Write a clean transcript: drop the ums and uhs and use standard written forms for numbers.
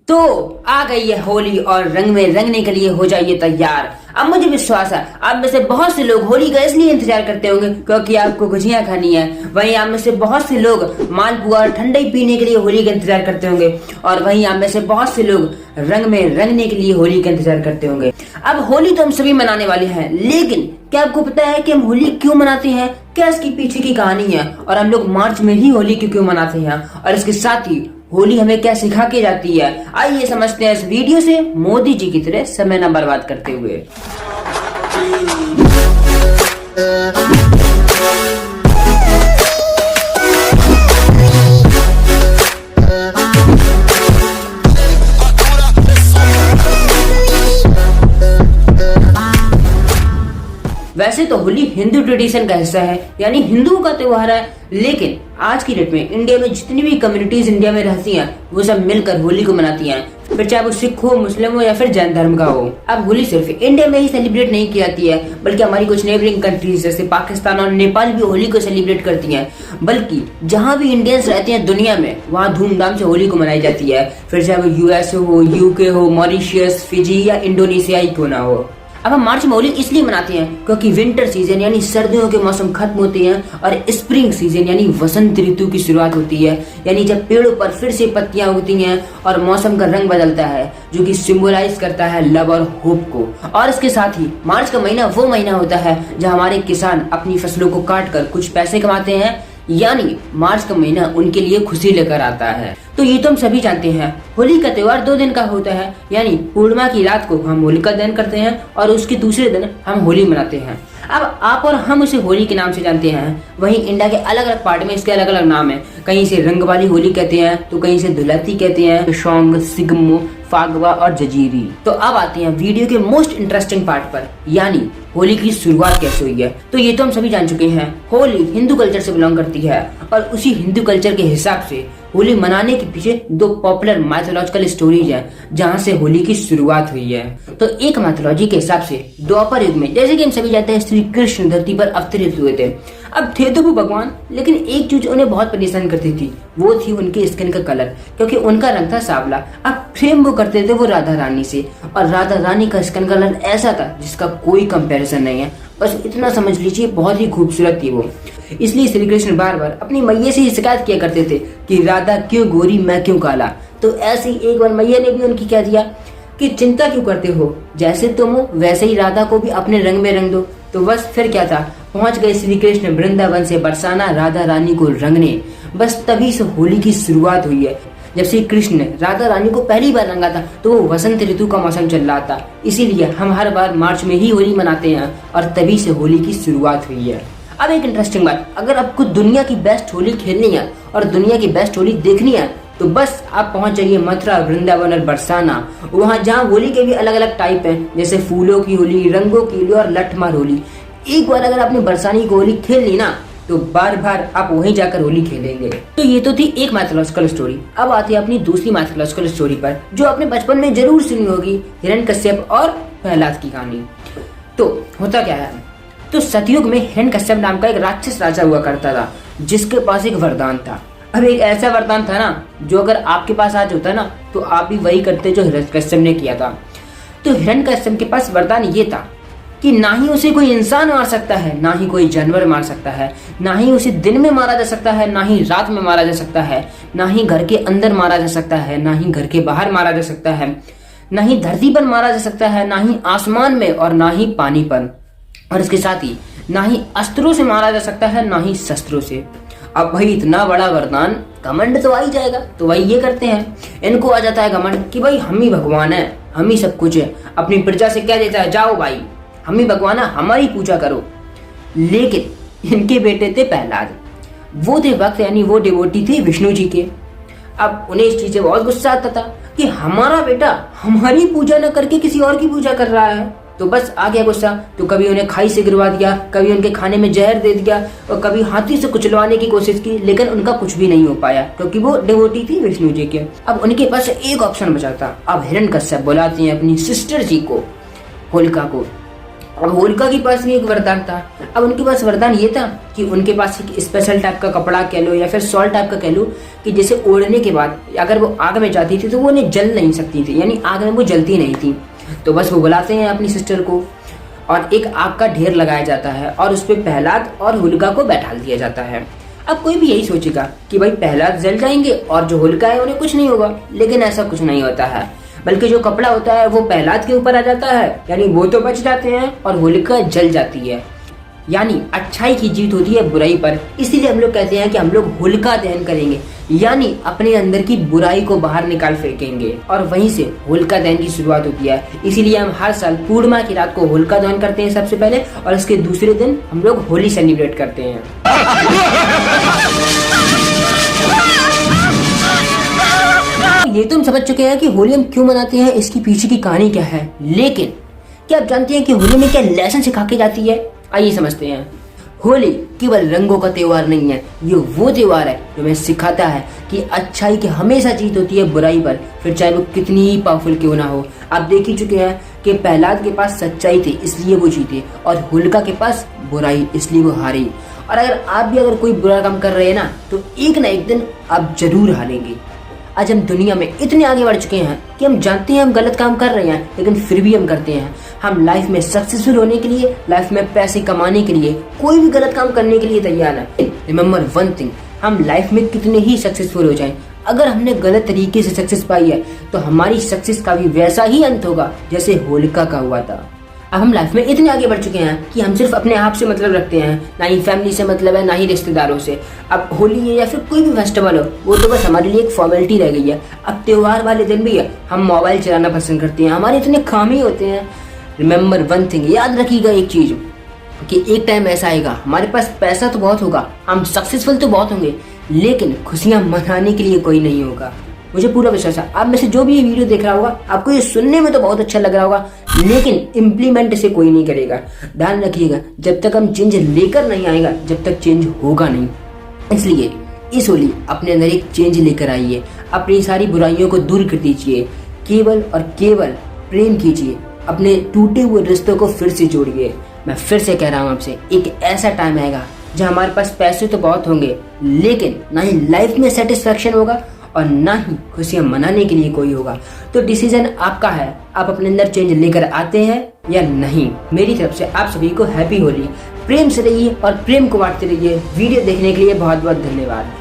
तो आ गई है होली और रंग में रंगने के लिए हो जाइए तैयार। अब मुझे विश्वास है आप में से बहुत से लोग होली का इसलिए इंतजार करते होंगे क्योंकि आपको गुजिया खानी है। वहीं आप में से बहुत से लोग मालपुआ और ठंडाई पीने के लिए होली का इंतजार करते होंगे और वहीं आप में से बहुत से लोग रंग में रंगने के लिए होली का इंतजार करते होंगे। अब होली तो हम सभी मनाने वाले हैं, लेकिन क्या आपको पता है कि हम होली क्यों मनाते हैं? क्या इसकी पीछे की कहानी है और हम लोग मार्च में ही होली क्यों मनाते हैं और इसके साथ ही होली हमें क्या सिखा के जाती है? आइए समझते हैं इस वीडियो से मोदी जी की तरह समय न बर्बाद करते हुए। वैसे तो होली हिंदू ट्रेडिशन का हिस्सा है, यानी हिंदुओं का त्योहार है, लेकिन आज की डेट में इंडिया में जितनी भी कम्युनिटीज इंडिया में रहती हैं वो सब मिलकर होली को मनाती हैं, फिर चाहे वो सिख हो, मुस्लिम हो या फिर जैन धर्म का हो। अब होली सिर्फ इंडिया में ही सेलिब्रेट नहीं की जाती है, बल्कि हमारी कुछ नेबरिंग कंट्रीज जैसे पाकिस्तान और नेपाल भी होली को सेलिब्रेट करती हैं। बल्कि जहाँ भी इंडियंस रहते हैं दुनिया में वहाँ धूमधाम से होली को मनाई जाती है, फिर चाहे वो यूएस हो, यूके हो, मॉरिशियस, फिजी या इंडोनेशिया ही क्यों ना हो। अब हम मार्च में होली इसलिए मनाते हैं क्योंकि विंटर सीजन यानी सर्दियों के मौसम खत्म होते हैं और स्प्रिंग सीजन यानी वसंत ऋतु की शुरुआत होती है, यानी जब पेड़ों पर फिर से पत्तियां उगती हैं और मौसम का रंग बदलता है, जो कि सिंबलाइज करता है लव और होप को। और इसके साथ ही मार्च का महीना वो महीना होता है जहाँ हमारे किसान अपनी फसलों को काट कर कुछ पैसे कमाते हैं, यानी मार्च का महीना उनके लिए खुशी लेकर आता है। तो ये तो हम सभी जानते हैं, होली का त्योहार 2 दिन का होता है, यानी पूर्णिमा की रात को हम होलिका दहन करते हैं और उसके दूसरे दिन हम होली मनाते हैं। अब आप और हम उसे होली के नाम से जानते हैं, वहीं इंडिया के अलग अलग पार्ट में इसके अलग अलग नाम है। कहीं इसे रंग वाली होली कहते हैं तो कहीं इसे धुलती कहते हैं, शोंग, सिगमो, फागवा और जजीरी। तो अब आते हैं वीडियो के मोस्ट इंटरेस्टिंग पार्ट पर, यानी होली की शुरुआत कैसे हुई है। तो ये तो हम सभी जान चुके हैं, होली हिंदू कल्चर से बिलोंग करती है और उसी हिंदू कल्चर के हिसाब से होली मनाने के पीछे 2 पॉपुलर माइथोलॉजिकल स्टोरीज हैं जहां से होली की शुरुआत हुई है। तो एक माइथोलॉजी के हिसाब से द्वापर युग में, जैसे कि हम सभी जानते हैं, श्री कृष्ण धरती पर अवतरित हुए थे। अब थे तो वो भगवान, लेकिन एक चीज उन्हें बहुत परेशान करती थी, वो थी उनके स्किन का कलर, क्योंकि उनका रंग था सांवला। अब प्रेम वो करते थे वो राधा रानी से, और राधा रानी का स्किन कलर ऐसा था जिसका कोई कंपैरिजन नहीं है। बस इतना समझ लीजिए, बहुत ही खूबसूरत थी वो। इसलिए श्री कृष्ण बार बार अपनी मैया से ही शिकायत किया करते थे कि राधा क्यों गोरी, मैं क्यों काला। तो ऐसे ही एक बार मैया ने भी उनकी कह दिया कि चिंता क्यों करते हो, जैसे तुम हो वैसे ही राधा को भी अपने रंग में रंग दो। तो बस फिर क्या था, पहुंच गए श्री कृष्ण वृंदावन से बरसाना राधा रानी को रंगने। बस तभी से होली की शुरुआत हुई है। जब श्री कृष्ण राधा रानी को पहली बार रंगा था तो वो वसंत ऋतु का मौसम चल रहा था, इसीलिए हम हर बार मार्च में ही होली मनाते हैं और तभी से होली की शुरुआत हुई है। अब एक इंटरेस्टिंग बात, अगर आपको दुनिया की बेस्ट होली खेलनी है और दुनिया की बेस्ट होली देखनी है तो बस आप पहुंच जाइए मथुरा, वृंदावन और बरसाना, वहाँ जहाँ होली के भी अलग अलग टाइप हैं, जैसे फूलों की होली, रंगों की होली और लठमार होली। एक बार अगर आपने बरसानी की होली खेल ली ना तो बार बार आप वहीं जाकर होली खेलेंगे। तो ये तो थी एक मैथोलॉजिकल स्टोरी। अब आती है अपनी दूसरी मैथोलॉजिकल स्टोरी पर, जो आपने बचपन में जरूर सुनी होगी, हिरण्यकश्यप और प्रहलाद की कहानी। तो होता क्या है, तो सतयुग में हिरण्यकश्यप नाम का एक राक्षस राजा हुआ करता था, जिसके पास एक वरदान था। अब एक ऐसा वरदान था ना, जो अगर आपके पास आज होता ना तो आप भी वही करते जो हिरण्यकश्यप ने किया था। तो हिरण्यकश्यप के पास वरदान ये था कि ना ही उसे कोई इंसान मार सकता है, ना ही कोई जानवर मार सकता है, ना ही उसे दिन में मारा जा सकता है, ना ही रात में मारा जा सकता है, ना ही घर के अंदर मारा जा सकता है, ना ही घर के बाहर मारा जा सकता है, ना ही धरती पर मारा जा सकता है, ना ही आसमान में और ना ही पानी पर, और इसके साथ ही ना ही अस्त्रों से मारा जा सकता है, ना ही शस्त्रों से। अब भाई इतना बड़ा वरदान, घमंड तो आ ही जाएगा। तो वही ये करते हैं, इनको आ जाता है घमंड कि भाई हम ही भगवान है, हम ही सब कुछ है। अपनी प्रजा से कह देता है, जाओ भाई हम ही भगवान है, हमारी पूजा करो। लेकिन इनके बेटे थे प्रहलाद, वो थे भक्त, यानी वो डिवोटी थे विष्णु जी के। अब उन्हें इस चीज से बहुत गुस्सा आता था कि हमारा बेटा हमारी पूजा न करके किसी और की पूजा कर रहा है। तो बस आ गया गुस्सा, तो कभी उन्हें खाई से गिरवा दिया, कभी उनके खाने में जहर दे दिया और कभी हाथी से कुचलवाने की कोशिश की, लेकिन उनका कुछ भी नहीं हो पाया क्योंकि वो डिवोटी थी विष्णु जी के। अब उनके पास एक ऑप्शन बचा था। अब हिरण्यकश्यप बुलाते हैं अपनी सिस्टर जी को, होलिका को, अब होलिका के पास भी एक वरदान था। अब उनके पास वरदान ये था कि उनके पास एक स्पेशल टाइप का कपड़ा कह लो या फिर शॉल टाइप का कह लो कि जैसे ओढ़ने के बाद अगर वो आग में जाती थी तो वो उन्हें जल नहीं सकती थी, यानी आग में वो जलती नहीं थी। तो बस वो बुलाते हैं अपनी सिस्टर को और एक आग का ढेर लगाया जाता है और उस पर प्रहलाद और होलिका को बैठा दिया जाता है। अब कोई भी यही सोचेगा कि भाई प्रहलाद जल जाएंगे और जो होलिका है उन्हें कुछ नहीं होगा, लेकिन ऐसा कुछ नहीं होता है, बल्कि जो कपड़ा होता है वो प्रहलाद के ऊपर आ जाता है, यानी वो तो बच जाते हैं और होलिका जल जाती है। यानी अच्छाई की जीत होती है बुराई पर। इसीलिए हम लोग कहते हैं कि हम लोग होलिका दहन करेंगे, यानी अपने अंदर की बुराई को बाहर निकाल फेंकेंगे और वहीं से होलिका दहन की शुरुआत होती है। इसीलिए हम हर साल पूर्णिमा की रात को होलिका दहन करते हैं सबसे पहले, और इसके दूसरे दिन हम लोग होली सेलिब्रेट करते हैं। ये तो हम समझ चुके हैं कि होली हम क्यों मनाते हैं, इसकी पीछे की कहानी क्या है, लेकिन क्या आप जानते हैं कि होली में क्या लेसन सिखा के जाती है? आइए समझते हैं। होली केवल रंगों का त्योहार नहीं है, ये वो त्योहार है जो हमें सिखाता है कि अच्छाई की हमेशा जीत होती है बुराई पर, फिर चाहे वो कितनी ही पावरफुल क्यों ना हो। आप देख ही चुके हैं कि प्रहलाद के पास सच्चाई थी इसलिए वो जीते, और होलिका के पास बुराई इसलिए वो हारी। और आप भी अगर कोई बुरा काम कर रहे हैं ना, तो एक ना एक दिन आप जरूर हारेंगे। आज हम दुनिया में इतने आगे बढ़ चुके हैं कि हम जानते हैं हम गलत काम कर रहे हैं, लेकिन फिर भी हम करते हैं। हम लाइफ में सक्सेसफुल होने के लिए, लाइफ में पैसे कमाने के लिए, कोई भी गलत काम करने के लिए तैयार है। रिमेम्बर वन थिंग, हम लाइफ में कितने ही सक्सेसफुल हो जाएं, अगर हमने गलत तरीके से सक्सेस पाई है तो हमारी सक्सेस का भी वैसा ही अंत होगा जैसे होलिका का हुआ था। अब हम लाइफ में इतने आगे बढ़ चुके हैं कि हम सिर्फ अपने आप से मतलब रखते हैं, ना ही फैमिली से मतलब है, ना ही रिश्तेदारों से। अब होली है या फिर कोई भी फेस्टिवल हो, वो तो बस हमारे लिए एक फॉर्मेलिटी रह गई है। अब त्योहार वाले दिन भी है हम मोबाइल चलाना पसंद करते हैं, हमारे इतने काम ही होते हैं। रिमेम्बर वन थिंग, याद रखिएगा एक चीज कि एक टाइम ऐसा आएगा हमारे पास पैसा तो बहुत होगा, हम सक्सेसफुल तो बहुत होंगे, लेकिन खुशियां मनाने के लिए कोई नहीं होगा। मुझे पूरा विश्वास है आप में से जो भी ये वीडियो देख रहा होगा, आपको ये सुनने में तो बहुत अच्छा लग रहा होगा, लेकिन इम्प्लीमेंट इसे कोई नहीं करेगा। ध्यान रखिएगा, जब तक हम चेंज लेकर नहीं आएगा जब तक चेंज होगा नहीं। इसलिए इस होली अपने अंदर एक चेंज लेकर आइए, अपनी सारी बुराइयों को दूर कर दीजिए, केवल और केवल प्रेम कीजिए, अपने टूटे हुए रिश्तों को फिर से जोड़िए। मैं फिर से कह रहा हूँ आपसे, एक ऐसा टाइम आएगा जब हमारे पास पैसे तो बहुत होंगे, लेकिन ना ही लाइफ में सेटिस्फेक्शन होगा और ना ही खुशियां मनाने के लिए कोई होगा। तो डिसीजन आपका है, आप अपने अंदर चेंज लेकर आते हैं या नहीं। मेरी तरफ से आप सभी को हैप्पी होली। प्रेम से रहिए और प्रेम को बांटते रहिए। वीडियो देखने के लिए बहुत बहुत धन्यवाद।